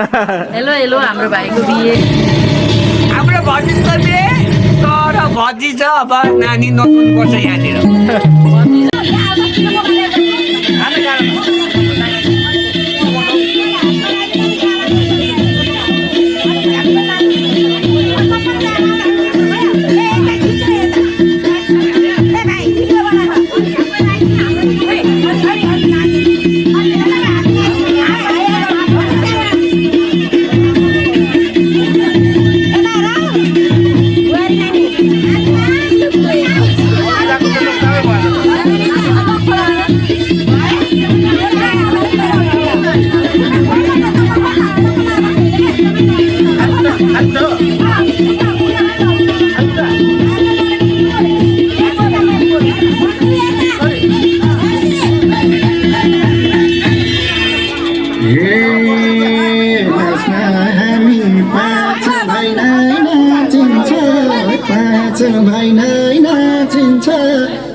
Hello hello हाम्रो भाइको बिहे हाम्रो भतिजको बिहे तर भतिज छ अब नानी नतुन पर्छ यहाँनिर भाइ नै नाचिन्छ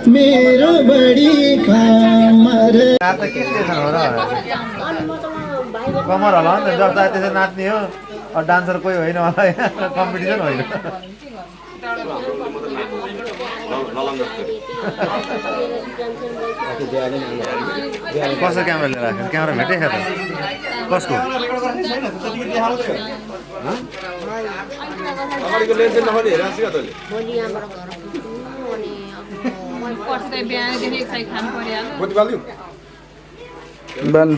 मेरो बढी कमर कमर होला नि त जब त्यसरी नाच्ने हो डान्सर कोही होइन होला कम्पिटिसन होइन कसको क्यामेरा लिएर राखेको क्यामेरा भेटेछ त कसको अगाडिको लेन्स नखोली हेरेको छु तैँले कति बाल्दिउ बल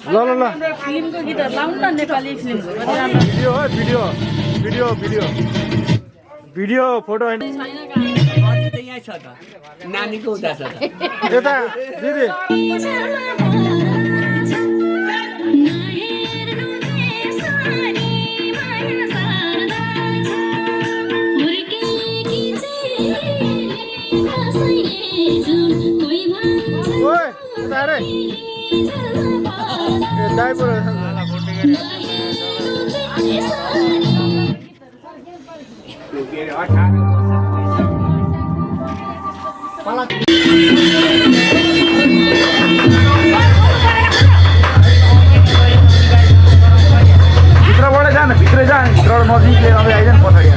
ल ल ल फिल्मको गीतहरू लाउनु न नेपाली फिल्महरू भिडियो हो video video video video photo होइन यहाँ छ त नानीको उता छ त यता दिदी भित्रबाटै जान भित्रै जान भित्रबाट नजिकले अब आइज नि पछाडि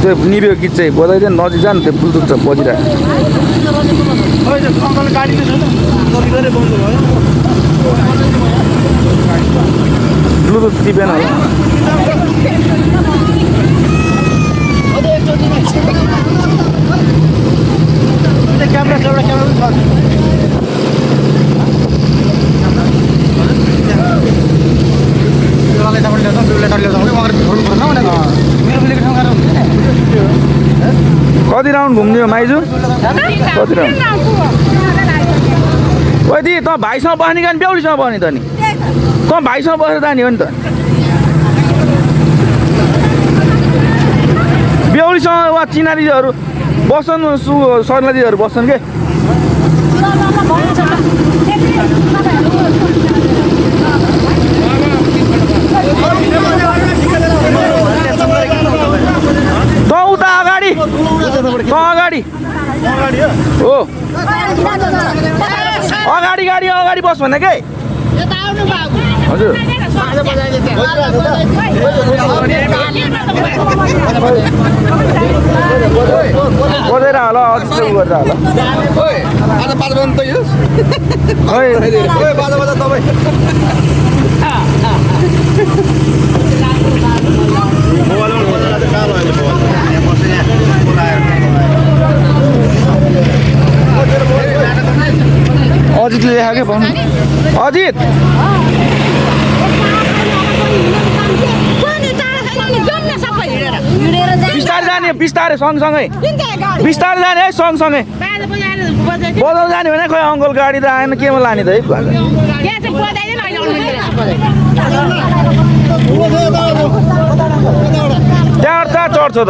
त्यो निभ्यो गीत चाहिँ बजाइदियो नजिक जानु त्यो ब्लुटुथ छ बजिरहेको ब्लुटुथ टिपेन होला कति राउन्ड घुम्ने हो माइजू कति राउन्ड ओइ दि त भाइसँग बस्ने कि बेहुलीसँग बस्ने त नि त भाइसँग बसेर जाने हो नि त बेहुलीसँग वा चिनारीहरू बस्छन् सर्लाजीहरू बस्छन् के त उता अगाडि अगाडि हो अगाडि गाडी अगाडि बस भने के हजुर बजाएर होला अझै गर्दा होला अजितले देखायो क्या भन्नु अजित बिस्तारै जाने बिस्तारै सँगसँगै बिस्तारै जाने है सँगसँगै बजाउनु जाने भने खोइ अङ्कल गाडी त आएन केमा लाने त है त्यहाँ कहाँ चढ्छ त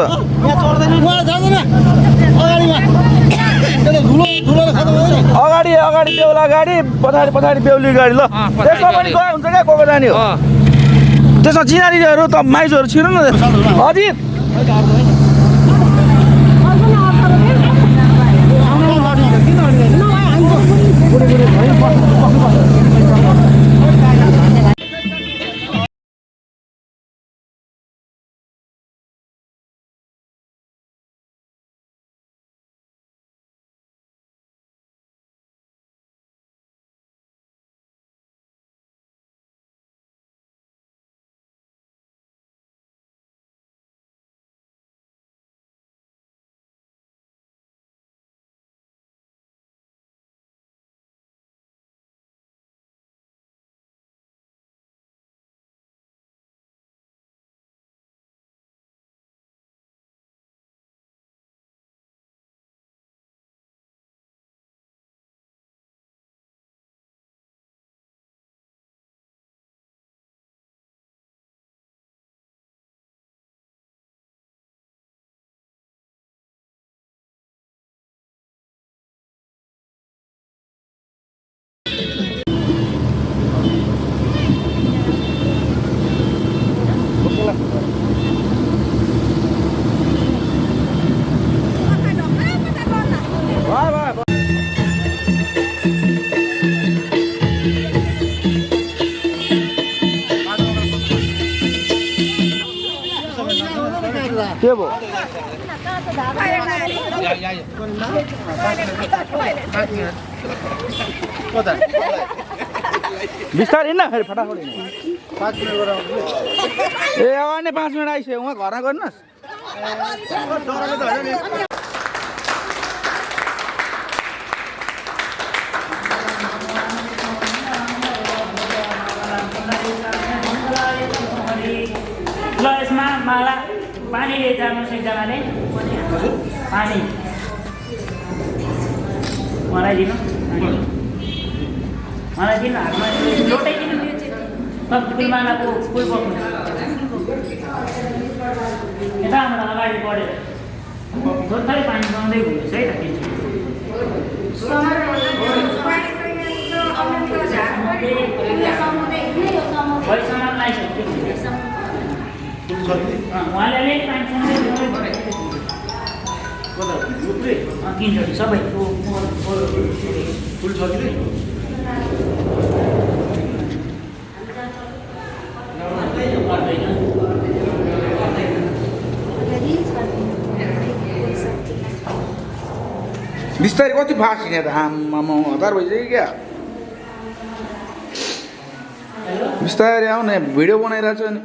अगाडि अगाडि बेहुला गाडी पछाडि पछाडि बेहुली गाडी ल त्यसमा पनि गए हुन्छ क्या को जाने हो त्यसमा चिनारीहरू त माइजहरू छिर्नु न अजित के भयो बिस्तारै हिँड्न फेरि फटाफट हिँड्नु 5 मिनट गरेर ए अब नै 5 मिनट आइसक्यो उहाँ घरमा गर्नुहोस् ल यसमा माला पानी जानुहोस् एकजनाले पानी मलाई दिनु हातमा लोटै दिनु फुलमालाको फुल बोक्नु यताबाट अगाडि बढेर थोरै पानी पाउँदै घुम्नुहोस् है सामान लगाइसक्यो उहाँले अलिक पानी किन्छ सबै फुल छ कि बिस्तारै कति फास्ट हिँड्यो त आम्मामा हतार भइसक्यो क्या बिस्तारै आऊ न भिडियो बनाइरहेको छु नि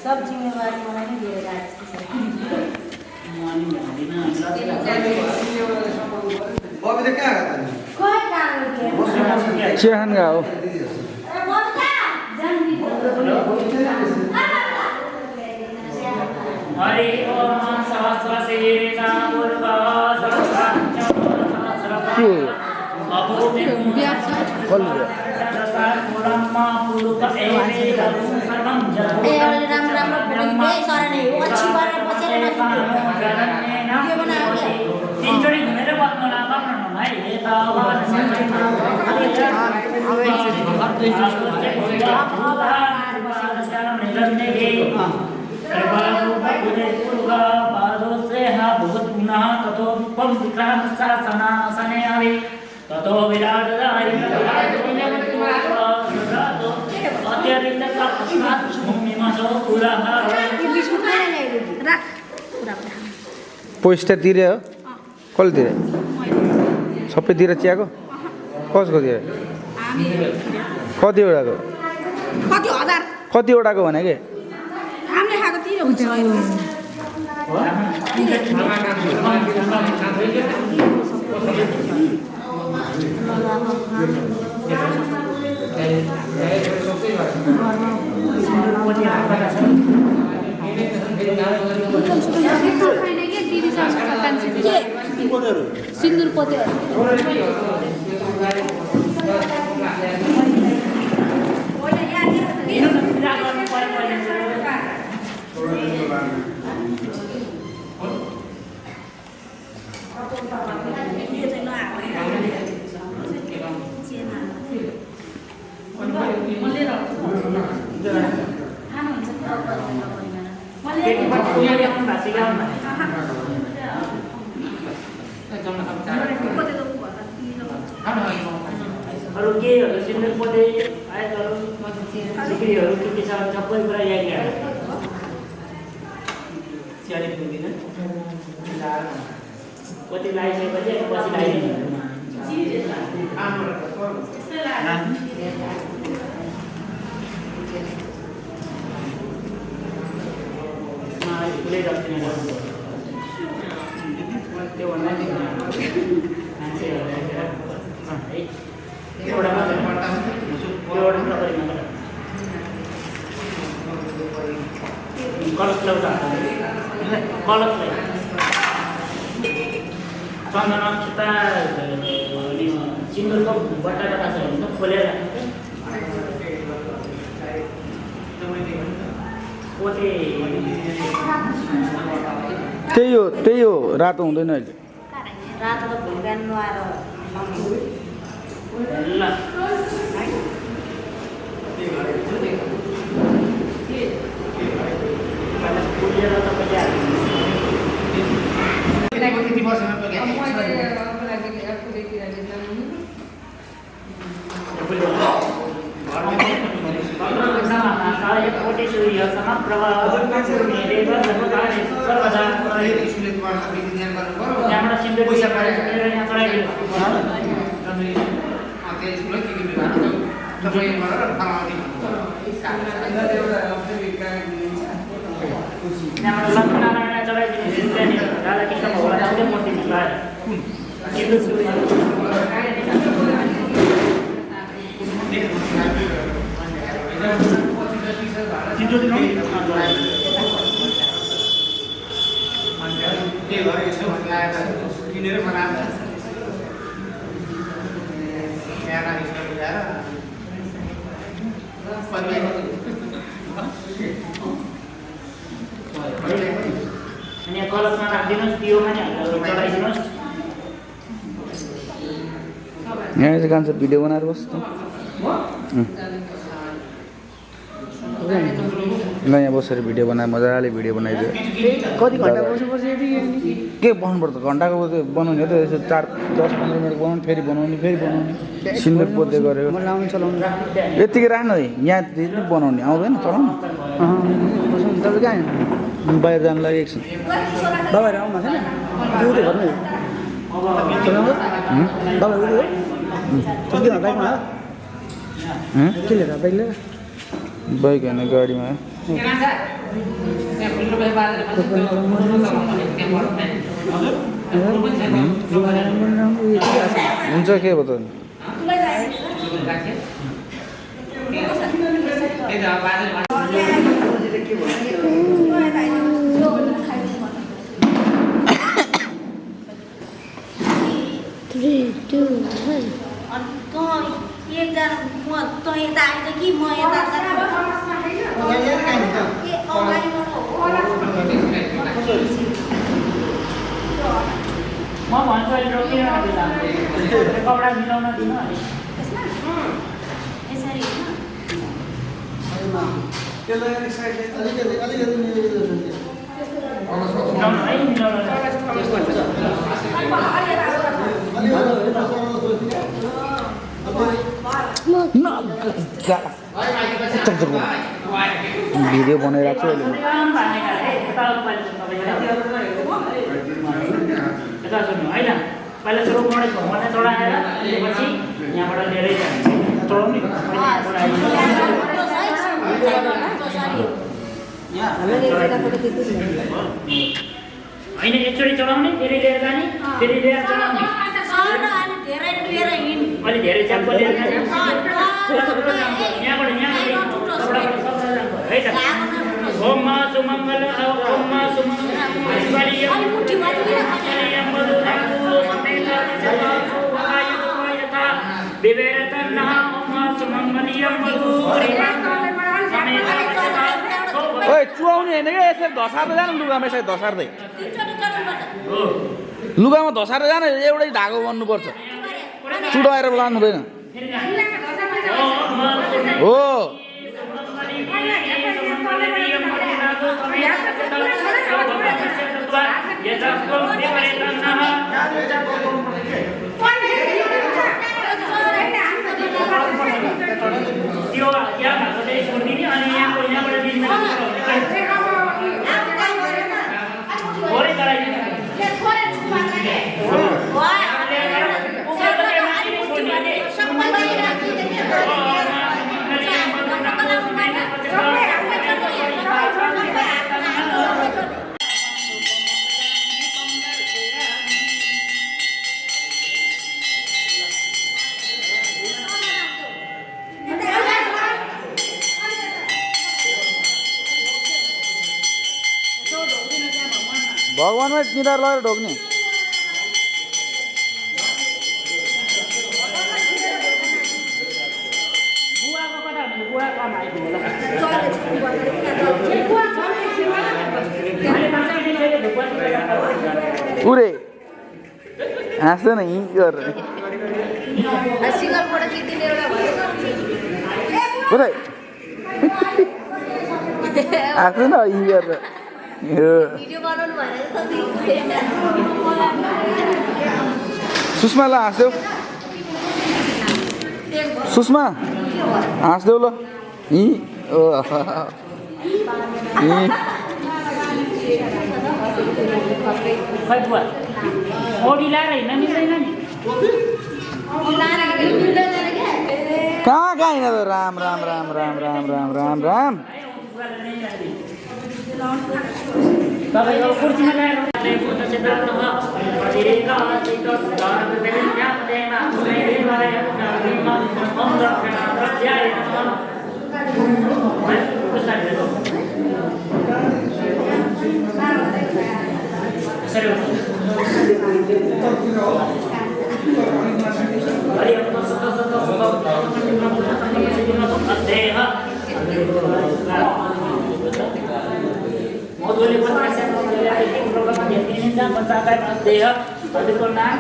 सब जिम्मेवारी मलाई नै दिएर आएको चियाखानका हो हरि ओम सहस्रशीर्षा पूर्वा के हो यो? ए अहिले राम्रो राम्रो बोलिँदै सरने हो अच्छी गरेर बसेर के बनायो के तीनचोटि घुमेर बस्नु ततो विराट पैसा तिरे हो कसले तिरे सबै तिर चियाको कसको तिरे कतिवटाको कति हजार कतिवटाको भने के हामीले खाएको तिरो हुन्छ सिन्दुर पोते अरू केहरू सिन्दुर पोते आयतहरू बिक्रीहरू के के छ सबै कुरा यहाँ कति लगाइसकेपछि पछि लगाइदिनु चन्दन चिता सिन्दुरको बट्टा बट्टा छ भने खोलेर पोते त्यही हो रातो हुँदैन अहिले रातो त भुलगान नुहाएर ल पुलिएर लक्ष्मीनारायण चलाइदिनु राधाकृष्ण भगवान् मूर्ति अनि कलशमा राखिदिनुहोस् दियोमा नि चढाइदिनुहोस् यहाँ चाहिँ कान्छ भिडियो बनाएर बस्छ ल यहाँ बसेर भिडियो बनाएर मजाले भिडियो बनाइदियो कति घन्टा बस्नुपर्छ यदि के बनाउनुपर्छ घन्टाको बनाउने हो त यसो 4-10-15 मिनट बनाउने फेरि बनाउने सिन्दुर पोते गरेर लाउनु चलाउनु यतिकै राख्नु है यहाँ बनाउने आउँदैन चलाउनु तपाईँ कहाँ बाहिर जानु लागि एकछिन दबाईहरू आउनु भएको छैन त्यो घरमै दबाई उयो हो बाइकमा के लिएर बाइक लिएर बाइक होइन गाडीमा हुन्छ के भयो त 3, 2, 1 अनि त एकजना म त यता आइज कि म यता ए अगाडिबाट हो म भन्छु अहिले रोकिएर नदिला कपडा मिलाउन दिनु अनि यसरी मिलाउन है मिलाउन भिडियो बनाइरहेको छु अहिले यता सुन्नु होइन पहिला सुरु गरेको भने चढाएर त्यसपछि यहाँबाट लिएरै जाने चढाउने होइन एकचोटि चढाउने फेरि लिएर जाने फेरि लिएर चढाउने अलि धेरै च्याम्पो लिएर जाने यहाँबाट है त ओममा सुमङ्गल ओममा सुमङ्गल ओए चुहाउने होइन क्या यसरी धसार्दै जानु लुगामा यसरी धसार्दै लुगामा धसार्दै जानु एउटै धागो बन्नुपर्छ चुडाएर लानु हुँदैन हो त्यो यहाँ भएको चाहिँ छोडिदिने अनि यहाँबाट दिने थोरै चलाइदिने भगवान्मै निधार लगेर ढोक्ने बुवाको कता हुन्छ बुवा काम आइपुग्यो पुरै हाँस्दैन हि गरेर सिंगलबाट किटिने एउटा पुरै हाँस्दैन हि गरेर भिडियो बनाउनु भएन सुषमालाई हाँस्देऊ सुषमा हाँस्देऊ ल हि खै बुवा ओडी लाएर हिँड्न मिल्दैन नि कहाँ कहाँ हिँड राम राम राम राम राम राम राम राम तपाईँको कुर्सीमा ल्याएर मधुले प्रोग्राममा हेरिदिनुहुन्छ बच्चालाई देह हजुरको नाम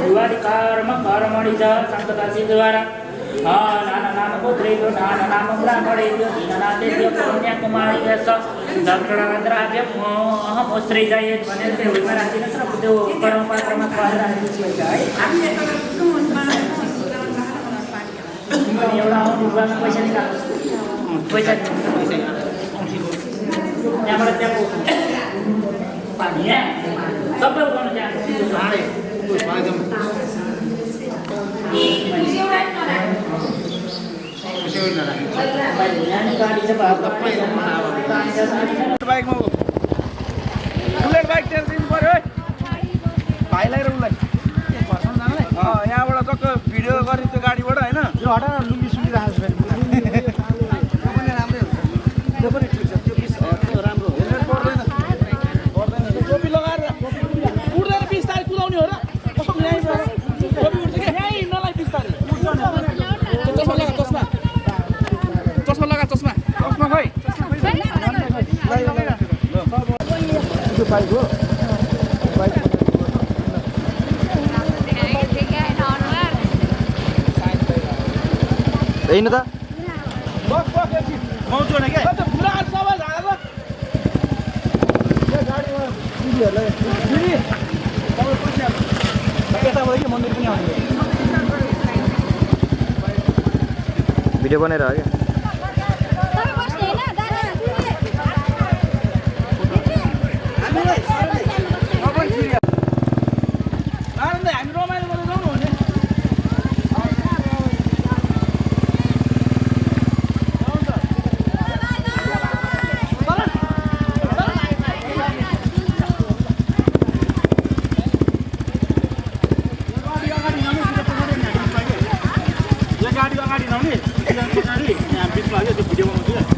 युवादि कर्म कर्मणि च सन्तकाशीद्वारा नाना नाम पुत्रेभ्यो नाना नाम ब्राह्मणेभ्यो दीननाथेभ्यो कन्याकुमारी स दक्षिणान्द्राभ्यम अहमोश्रैजायेत भनेर त्यो हुइमा राखिदिनुहोस् र त्यो परमपात्रमा खुवाएर राखिदिनुहोस् है एउटा आउनु पैसा निकाल्नुहोस् पैसा यहाँबाट त्यहाँ पानी यहाँ सबै उठाउनु त्यहाँ बाइकमा बुलेट बाइक तेल दिनु पर्यो है भाइलाई र उसलाई यहाँबाट टक्क भिडियो गर्ने त्यो गाडीबाट होइन यो हटा न लुङ्गी सुङ्गी राखेको छ त्यो पनि राम्रै हुन्छ त्यो पनि ठिक छ त्यो पिस त्यो राम्रो हो पर्दैन टोपी लगाएर उड्दैन बिस्तारै कुदाउने हो र कस्तो न्याय टोपी उड्छ कि यहीँ हिँड्नलाई बिस्तारै चस्मा लगा चस्मा चस्मा लगा चस्मा चस्मा खै त्यो बाइक हो बाइक होइन त बस बस एकछिन पाउँछु नि क्या पुरा सबै झारेर यो गाडीमा दिदीहरूलाई दिदी तपाईँ पैसा यताबाट कि मन्दिर पनि आउनु भिडियो बनाएर हो क्या गाडी अगाडि लाउने पछाडि यहाँ बिचमा त्यो भिडियो बनाउँछु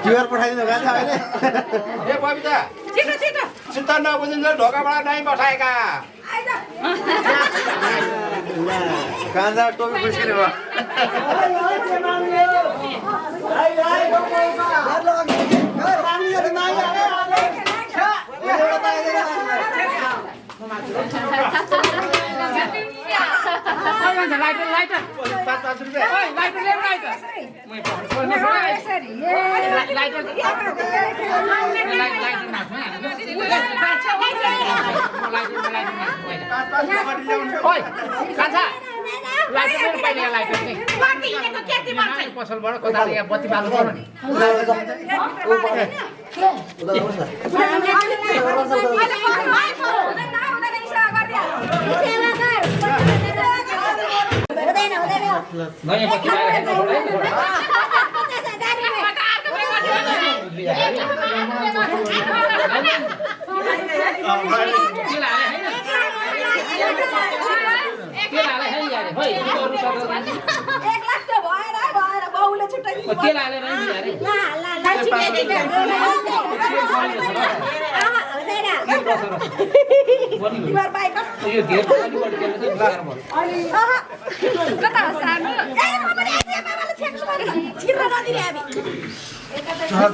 क्युआर पठाइदिनु भएको छ अहिले ए बबिता चिन्ता नबुझिन्छ ढोकाबाट नै पठाएका काँझा टोपी फुस्किने भयो पसलबाट कता यहाँ बत्ती बाल्नु पर्यो नि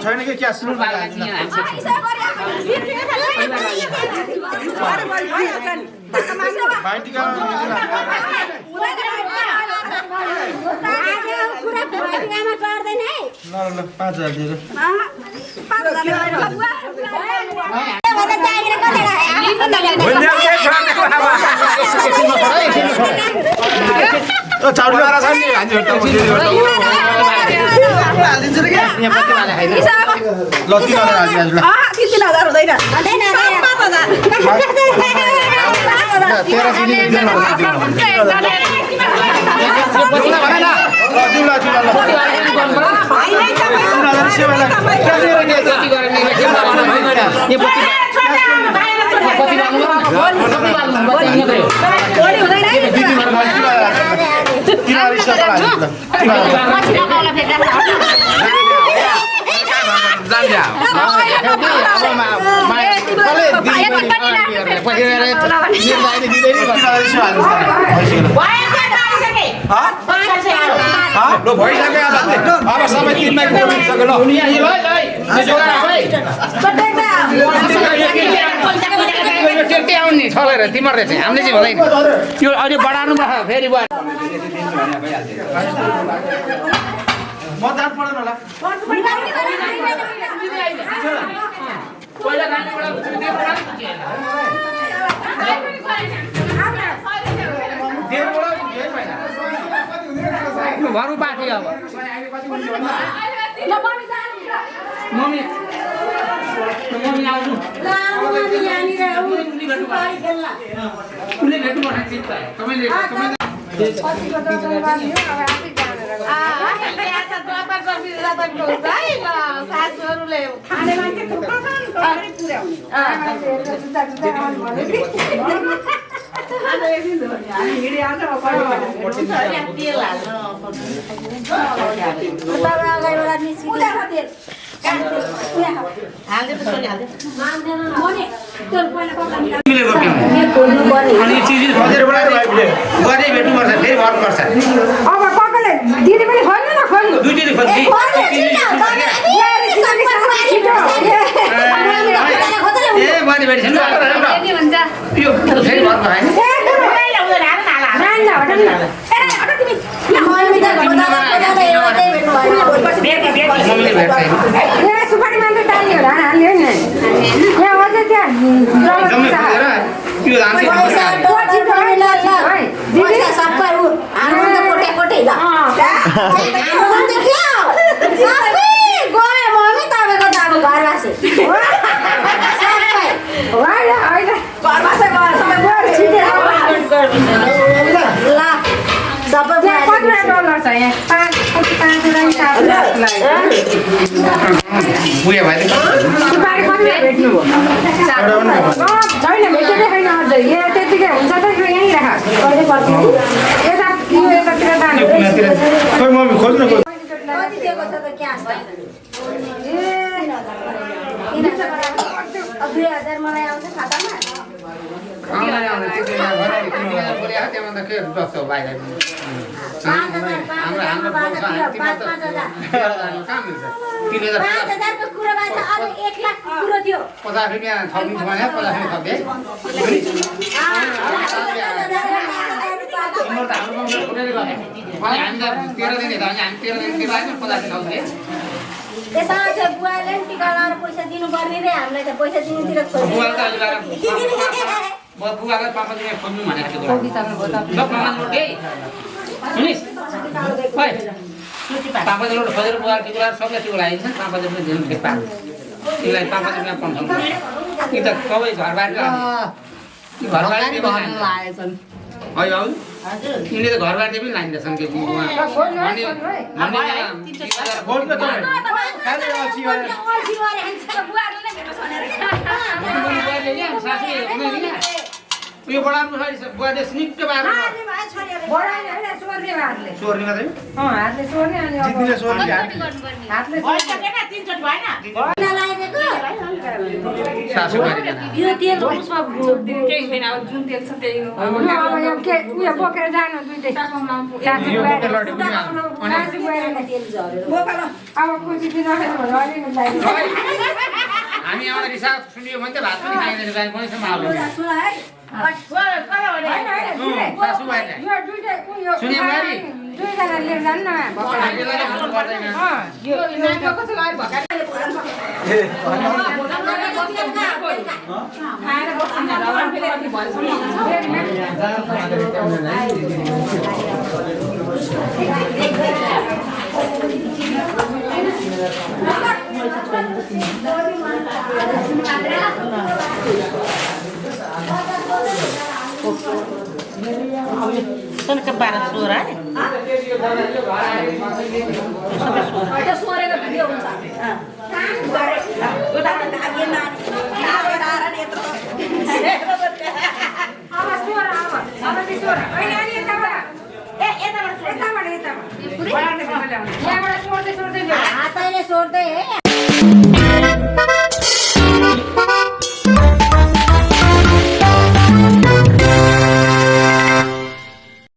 छैन कि क्या सुरु ल 5000 दिएर अब सबै तिनमै आउने छलेर तिमीहरूले चाहिँ हामीले चाहिँ हुँदैन यो अहिले बढाउनु भयो फेरि भयो मतदान पढ्नु होला भरु बाँकी अब मम्मी आउनु उसले भेट्नु पर्ने चित्त तपाईँले यता 2000 मलाई आउँछ खातामा को कुरो भएछ अब 1 लाख कुरो थियो 50 रुपियाँ थप्नु भने 50 रुपियाँ थप्दे हामी त 13 दिन हामी 13 दिन तिर्दैन 50 थप्दे त्यसमा चाहिँ बुवाले पनि टिका लगाएर पैसा दिनुपर्ने रे हामीलाई त पैसा दिनुतिर बुवाले त अहिले बुवाले पापा दिने खोज्नु भनेको थियो सब मामा नोटे सुनिस् ओइ पापा दे लोड खोजेर बुवा टिका सबले टिका लगाइन्छ पापा दे पनि दिनु फेरि पाएको तिमीलाई पापा दे पनि पठाउँछु कि त सबै घरबार घरबार भन्न लागेछन् है बाबु तिमीले त घरबार पनि लागिरहेछन् के बुवा अनि यो बडाम्रो बुवाले स्निक्क बाह्र सोर्ने मात्रै जित्ने सोर्ने सासु गरिदिएन यो तेल उसमा बोकेर जानु दुईटै अब खुसी दिन हामी आउँदा रिसाप सुनियो भने त भात पनि खाइँदैन गाई पनि सम्म आउनु सासु भएन सुनियो गाडी दुईजना लिएर जानु न सुन के 12 सोरा है त्यो सोरेको भिडियो हुन्छ हातैले सोर्दै